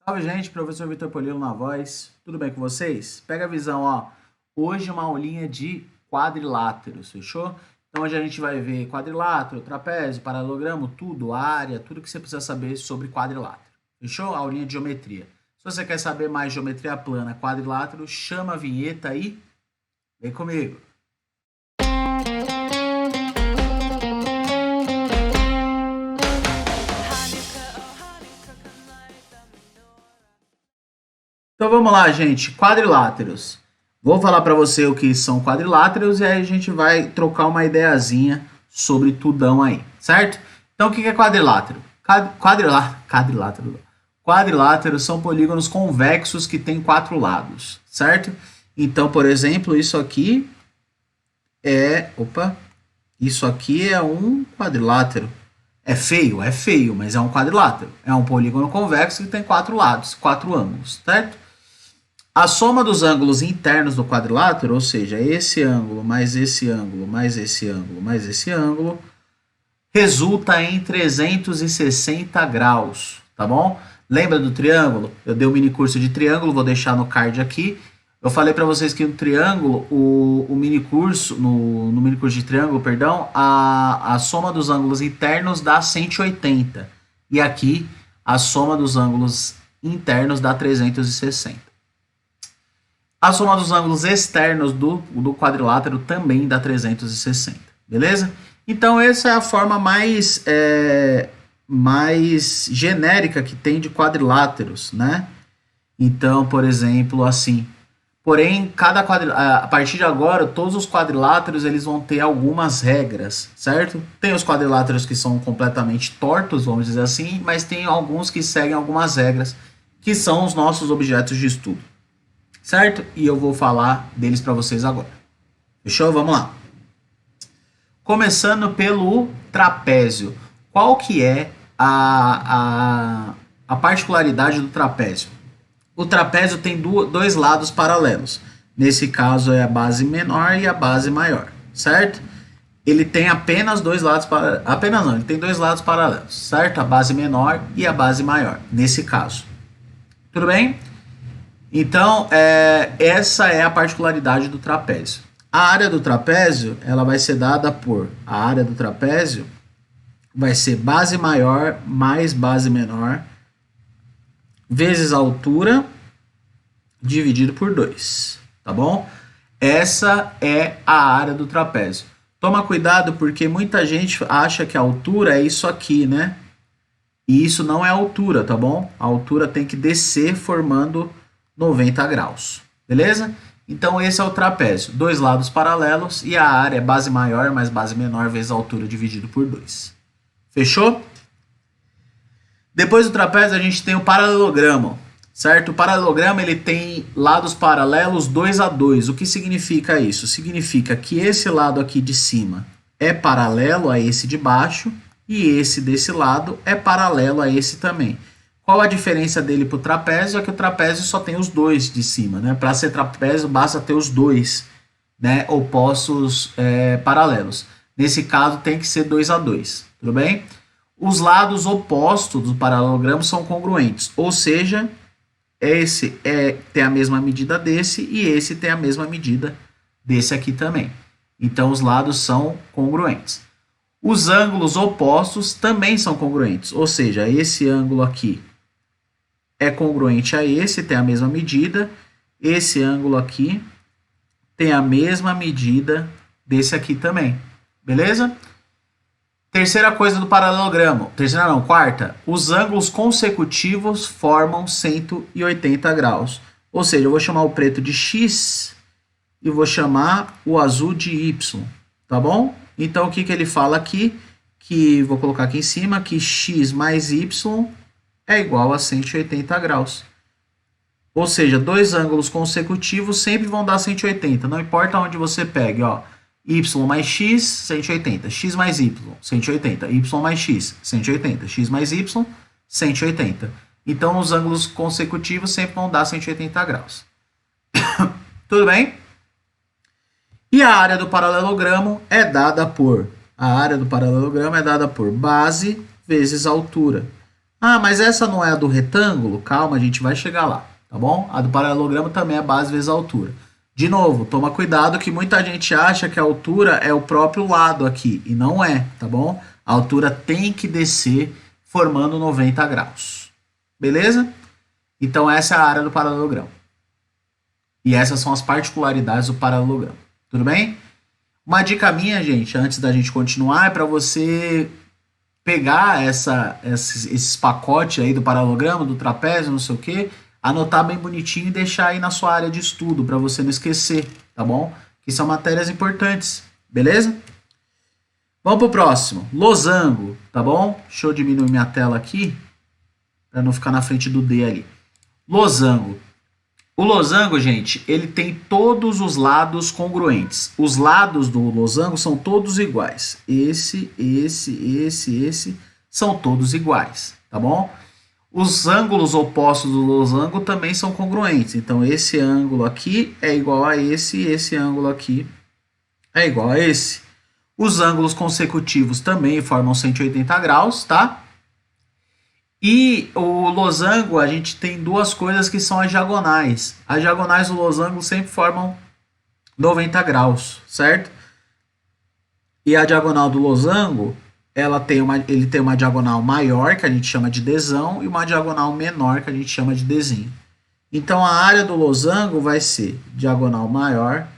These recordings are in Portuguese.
Salve, gente, professor Vitor Polilo na voz. Tudo bem com vocês? Pega a visão, ó. Hoje uma aulinha de quadriláteros, fechou? Então hoje a gente vai ver quadrilátero, trapézio, paralelogramo, tudo, área, tudo que você precisa saber sobre quadrilátero. Fechou? Aulinha de geometria. Se você quer saber mais geometria plana, quadrilátero, chama a vinheta aí. Vem comigo. Então vamos lá, gente. Quadriláteros. Vou falar para você o que são quadriláteros e aí a gente vai trocar uma ideiazinha sobre tudão aí, certo? Então o que é quadrilátero? Quadriláteros são polígonos convexos que têm 4 lados, certo? Então, por exemplo, isso aqui é... Isso aqui é um quadrilátero. É feio, mas é um quadrilátero. É um polígono convexo que tem 4 lados, 4 ângulos, certo? A soma dos ângulos internos do quadrilátero, ou seja, esse ângulo mais esse ângulo mais esse ângulo mais esse ângulo, resulta em 360 graus, tá bom? Lembra do triângulo? Eu dei um mini curso de triângulo, vou deixar no card aqui. Eu falei para vocês que no triângulo, no mini curso de triângulo, perdão, a soma dos ângulos internos dá 180. E aqui, a soma dos ângulos internos dá 360. A soma dos ângulos externos do quadrilátero também dá 360, beleza? Então, essa é a forma mais genérica que tem de quadriláteros, né? Então, por exemplo, assim... Porém, a partir de agora, todos os quadriláteros eles vão ter algumas regras, certo? Tem os quadriláteros que são completamente tortos, vamos dizer assim, mas tem alguns que seguem algumas regras, que são os nossos objetos de estudo, certo? E eu vou falar deles para vocês agora. Fechou? Vamos lá. Começando pelo trapézio. Qual que é a particularidade do trapézio? O trapézio tem dois lados paralelos. Nesse caso é a base menor e a base maior, certo? Ele tem apenas dois lados paralelos. Apenas não, ele tem dois lados paralelos, certo? A base menor e a base maior, nesse caso. Tudo bem? Então, essa é a particularidade do trapézio. A área do trapézio, ela vai ser dada por... A área do trapézio vai ser base maior mais base menor vezes a altura dividido por 2, tá bom? Essa é a área do trapézio. Toma cuidado porque muita gente acha que a altura é isso aqui, né? E isso não é altura, tá bom? A altura tem que descer formando 90 graus, beleza? Então esse é o trapézio. Dois lados paralelos e a área é base maior mais base menor vezes a altura dividido por 2. Fechou? Depois do trapézio a gente tem o paralelogramo, certo? O paralelogramo ele tem lados paralelos 2 a 2. O que significa isso? Significa que esse lado aqui de cima é paralelo a esse de baixo e esse desse lado é paralelo a esse também. Qual a diferença dele para o trapézio? É que o trapézio só tem os dois de cima, né? Para ser trapézio basta ter os dois, né, opostos paralelos. Nesse caso tem que ser 2 a 2, tudo bem? Os lados opostos do paralelogramo são congruentes, ou seja, esse tem a mesma medida desse e esse tem a mesma medida desse aqui também. Então, os lados são congruentes. Os ângulos opostos também são congruentes, ou seja, esse ângulo aqui é congruente a esse, tem a mesma medida, esse ângulo aqui tem a mesma medida desse aqui também, beleza? Terceira coisa do paralelogramo, quarta, os ângulos consecutivos formam 180 graus. Ou seja, eu vou chamar o preto de X e vou chamar o azul de Y, tá bom? Então, o que ele fala aqui, que vou colocar aqui em cima, que X mais Y é igual a 180 graus. Ou seja, dois ângulos consecutivos sempre vão dar 180, não importa onde você pegue, ó. Y mais X, 180. X mais Y, 180. Y mais X, 180. X mais Y, 180. Então, os ângulos consecutivos sempre vão dar 180 graus. Tudo bem? E a área do paralelogramo é dada por... base vezes altura. Ah, mas essa não é a do retângulo? Calma, a gente vai chegar lá, tá bom? A do paralelogramo também é base vezes a altura. De novo, toma cuidado que muita gente acha que a altura é o próprio lado aqui, e não é, tá bom? A altura tem que descer formando 90 graus. Beleza? Então essa é a área do paralelogramo. E essas são as particularidades do paralelogramo. Tudo bem? Uma dica minha, gente, antes da gente continuar, é para você pegar esses pacotes aí do paralelogramo, do trapézio, não sei o que, anotar bem bonitinho e deixar aí na sua área de estudo, para você não esquecer, tá bom? Que são matérias importantes, beleza? Vamos pro próximo. Losango, tá bom? Deixa eu diminuir minha tela aqui, para não ficar na frente do D ali. Losango. O losango, gente, ele tem todos os lados congruentes. Os lados do losango são todos iguais. Esse são todos iguais, tá bom? Os ângulos opostos do losango também são congruentes. Então, esse ângulo aqui é igual a esse ângulo aqui é igual a esse. Os ângulos consecutivos também formam 180 graus, tá? E o losango, a gente tem duas coisas que são as diagonais. As diagonais do losango sempre formam 90 graus, certo? E a diagonal do losango, ele tem uma diagonal maior, que a gente chama de Dzão, e uma diagonal menor, que a gente chama de Dzinho. Então, a área do losango vai ser diagonal maior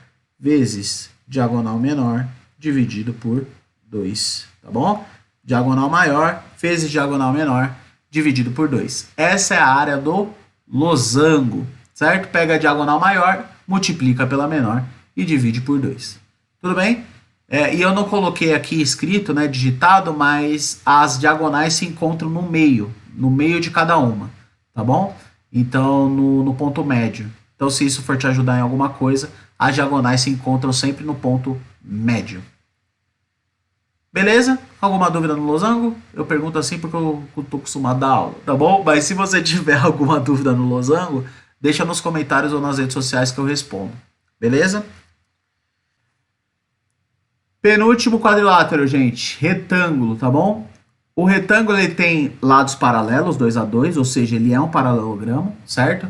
vezes diagonal menor, dividido por 2, tá bom? Diagonal maior vezes diagonal menor, dividido por 2. Essa é a área do losango, certo? Pega a diagonal maior, multiplica pela menor e divide por 2. Tudo bem? E eu não coloquei aqui escrito, né, digitado, mas as diagonais se encontram no meio de cada uma, tá bom? Então, no ponto médio. Então, se isso for te ajudar em alguma coisa, as diagonais se encontram sempre no ponto médio. Beleza? Alguma dúvida no losango? Eu pergunto assim porque eu tô acostumado a dar aula, tá bom? Mas se você tiver alguma dúvida no losango, deixa nos comentários ou nas redes sociais que eu respondo. Beleza? Penúltimo quadrilátero, gente. Retângulo, tá bom? O retângulo ele tem lados paralelos, 2 a 2, ou seja, ele é um paralelogramo, certo?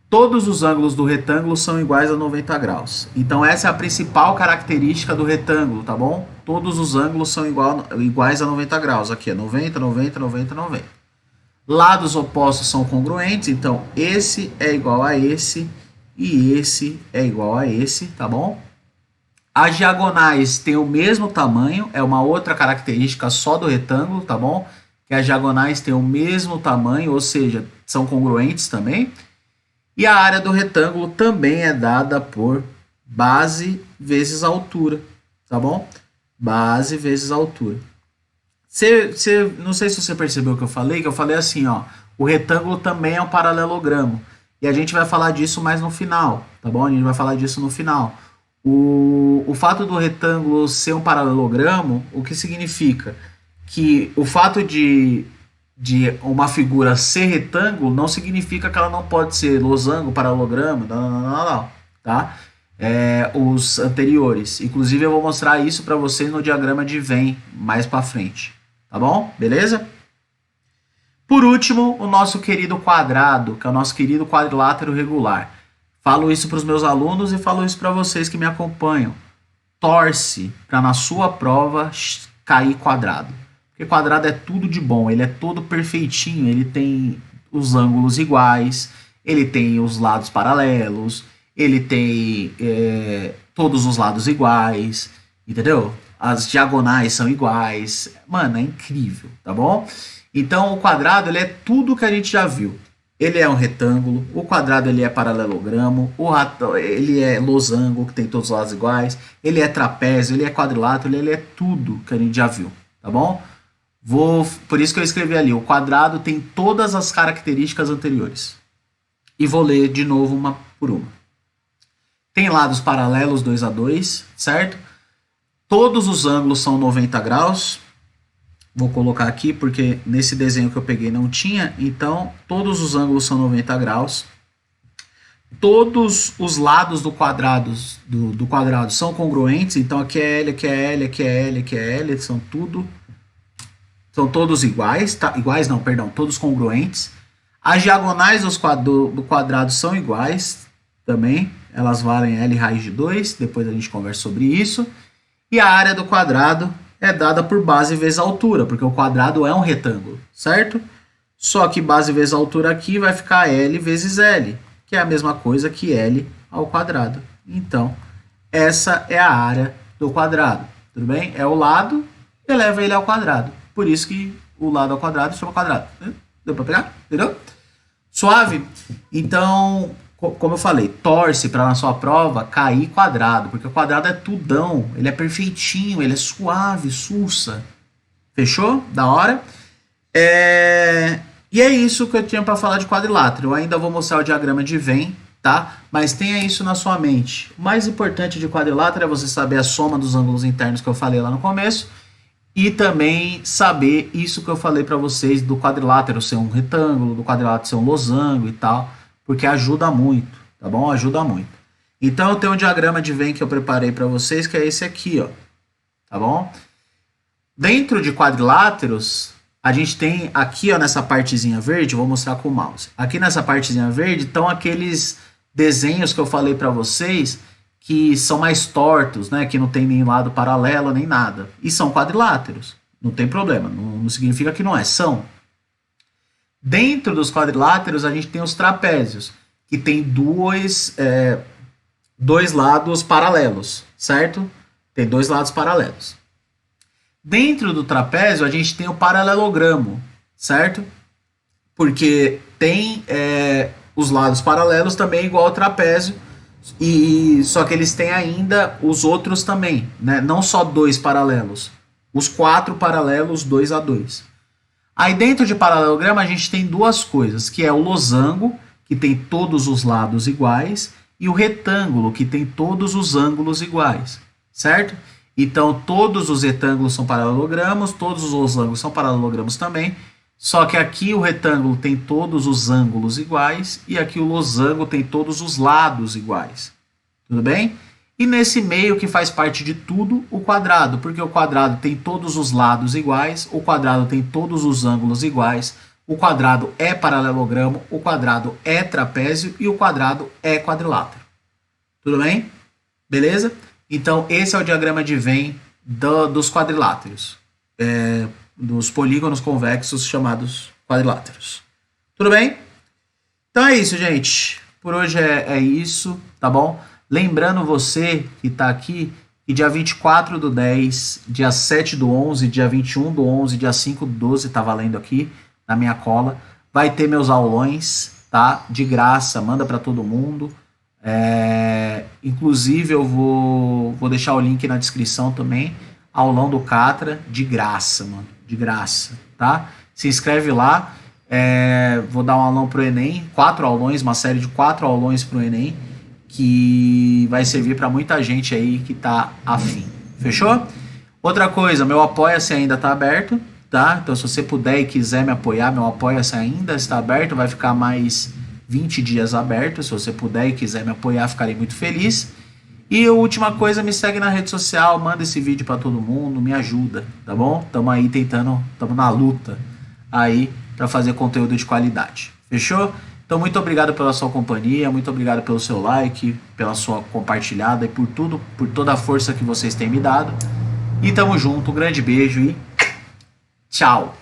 Todos os ângulos do retângulo são iguais a 90 graus. Então, essa é a principal característica do retângulo, tá bom? Todos os ângulos são iguais a 90 graus. Aqui é 90, 90, 90, 90. Lados opostos são congruentes, então esse é igual a esse e esse é igual a esse, tá bom? As diagonais têm o mesmo tamanho, é uma outra característica só do retângulo, tá bom? Que as diagonais têm o mesmo tamanho, ou seja, são congruentes também. E a área do retângulo também é dada por base vezes altura, tá bom? Base vezes altura. Não sei se você percebeu o que eu falei assim, ó, o retângulo também é um paralelogramo. E a gente vai falar disso mais no final, tá bom? A gente vai falar disso no final. O fato do retângulo ser um paralelogramo, o que significa? Que o fato de uma figura ser retângulo não significa que ela não pode ser losango, paralelogramo, não, tá? Os anteriores. Inclusive eu vou mostrar isso para vocês no diagrama de Venn mais para frente, tá bom? Beleza? Por último, o nosso querido quadrado, que é o nosso querido quadrilátero regular. Falo isso para os meus alunos e falo isso para vocês que me acompanham. Torce para na sua prova cair quadrado. Porque quadrado é tudo de bom, ele é todo perfeitinho, ele tem os ângulos iguais, ele tem os lados paralelos, ele tem todos os lados iguais, entendeu? As diagonais são iguais, mano, é incrível, tá bom? Então o quadrado ele é tudo que a gente já viu. Ele é um retângulo, o quadrado ele é paralelogramo, ele é losango, que tem todos os lados iguais, ele é trapézio, ele é quadrilátero, ele é tudo que a gente já viu, tá bom? Por isso que eu escrevi ali, o quadrado tem todas as características anteriores. E vou ler de novo uma por uma. Tem lados paralelos 2 a 2, certo? Todos os ângulos são 90 graus. Vou colocar aqui porque nesse desenho que eu peguei não tinha. Então, todos os ângulos são 90 graus. Todos os lados do quadrado são congruentes. Então, aqui é L, aqui é L, aqui é L, aqui é L. São tudo são todos iguais, tá? Iguais não, perdão, todos congruentes. As diagonais do quadrado são iguais também, elas valem L raiz de 2, depois a gente conversa sobre isso. E a área do quadrado é dada por base vezes altura, porque o quadrado é um retângulo, certo? Só que base vezes altura aqui vai ficar L vezes L, que é a mesma coisa que L ao quadrado. Então, essa é a área do quadrado, tudo bem? É o lado, eleva ele ao quadrado. Por isso que o lado ao quadrado chama quadrado. Deu para pegar? Entendeu? Suave? Então, como eu falei, torce para na sua prova cair quadrado, porque o quadrado é tudão, ele é perfeitinho, ele é suave, sussa. Fechou? Da hora? E é isso que eu tinha para falar de quadrilátero. Eu ainda vou mostrar o diagrama de Venn, tá? Mas tenha isso na sua mente. O mais importante de quadrilátero é você saber a soma dos ângulos internos que eu falei lá no começo e também saber isso que eu falei para vocês do quadrilátero ser um retângulo, do quadrilátero ser um losango e tal, porque ajuda muito, tá bom? Ajuda muito. Então eu tenho um diagrama de Venn que eu preparei para vocês, que é esse aqui, ó. Tá bom? Dentro de quadriláteros, a gente tem aqui, ó, nessa partezinha verde, eu vou mostrar com o mouse. Aqui nessa partezinha verde estão aqueles desenhos que eu falei para vocês que são mais tortos, né? Que não tem nem lado paralelo nem nada. E são quadriláteros. Não tem problema. Não significa que não é. São. Dentro dos quadriláteros, a gente tem os trapézios, que tem dois lados paralelos, certo? Tem dois lados paralelos. Dentro do trapézio, a gente tem o paralelogramo, certo? Porque tem os lados paralelos também igual ao trapézio, só que eles têm ainda os outros também, né? Não só dois paralelos, os 4 paralelos 2 a 2. Aí dentro de paralelogramo a gente tem duas coisas, que é o losango, que tem todos os lados iguais, e o retângulo, que tem todos os ângulos iguais, certo? Então todos os retângulos são paralelogramos, todos os losangos são paralelogramos também, só que aqui o retângulo tem todos os ângulos iguais e aqui o losango tem todos os lados iguais. Tudo bem? E nesse meio que faz parte de tudo, o quadrado, porque o quadrado tem todos os lados iguais, o quadrado tem todos os ângulos iguais, o quadrado é paralelogramo, o quadrado é trapézio e o quadrado é quadrilátero. Tudo bem? Beleza? Então esse é o diagrama de Venn dos quadriláteros. Dos polígonos convexos chamados quadriláteros. Tudo bem? Então é isso, gente. Por hoje é isso, tá bom? Lembrando você que está aqui, que dia 24 do 10, dia 7 do 11, dia 21 do 11, dia 5 do 12, tá valendo aqui na minha cola. Vai ter meus aulões, tá? De graça, manda para todo mundo. Inclusive eu vou deixar o link na descrição também. Aulão do Catra, de graça, mano. De graça, tá? Se inscreve lá. Vou dar um aulão pro Enem. 4 aulões, uma série de 4 aulões pro Enem, que vai servir para muita gente aí que tá afim. Fechou? Outra coisa, meu Apoia-se ainda tá aberto, tá? Então se você puder e quiser me apoiar, meu Apoia-se ainda está aberto. Vai ficar mais 20 dias aberto. Se você puder e quiser me apoiar, ficarei muito feliz. E a última coisa, me segue na rede social, manda esse vídeo para todo mundo, me ajuda, tá bom? Tamo aí tentando, tamo na luta aí para fazer conteúdo de qualidade. Fechou? Então muito obrigado pela sua companhia, muito obrigado pelo seu like, pela sua compartilhada e por tudo, por toda a força que vocês têm me dado. E tamo junto, um grande beijo e tchau!